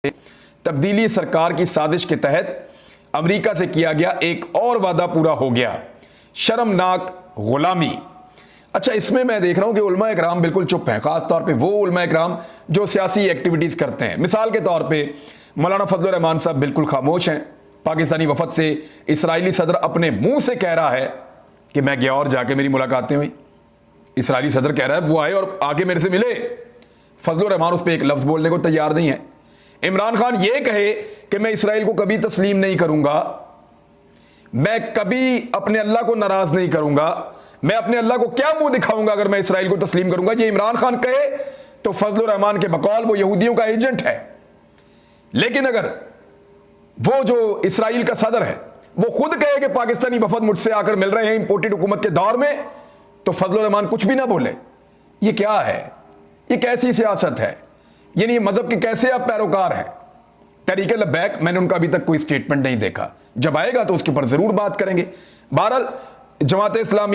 तब्दीली सरकार की साजिश के तहत अमेरिका से किया गया एक और वादा पूरा हो गया, शर्मनाक गुलामी। अच्छा, इसमें मैं देख रहा हूं कि उलमा इकराम बिल्कुल चुप हैं, खास तौर पे वो उलमा इकराम जो सियासी एक्टिविटीज करते हैं। मिसाल के तौर पे मौलाना फजल रहमान साहब बिल्कुल खामोश हैं। पाकिस्तानी वफद से इसराइली सदर अपने मुंह से कह रहा है कि मैं गया और जाके मेरी मुलाकातें हुई। इसराइली सदर कह रहा है वो आए और आगे मेरे से मिले। फजल रहमान उस पर एक लफ्ज बोलने को तैयार नहीं है। इमरान खान ये कहे कि मैं इसराइल को कभी तस्लीम नहीं करूंगा, मैं कभी अपने अल्लाह को नाराज नहीं करूंगा, मैं अपने अल्लाह को क्या मुंह दिखाऊंगा अगर मैं इसराइल को तस्लीम करूंगा, ये इमरान खान कहे तो फजल रहमान के बकौल वो यहूदियों का एजेंट है। लेकिन अगर वो जो इसराइल का सदर है वो खुद कहे कि पाकिस्तानी वफद मुझसे आकर मिल रहे हैं इंपोर्टेड हुकूमत के दौर में, तो फजल रहमान कुछ भी ना बोले। ये क्या है? ये कैसी सियासत है? यानी मजहब के कैसे आप पैरोकार हैं? तहरीक लब्बैक, मैंने उनका अभी तक कोई स्टेटमेंट नहीं देखा। जब आएगा तो उसके ऊपर जरूर बात करेंगे। बहरहाल जमात इस्लामी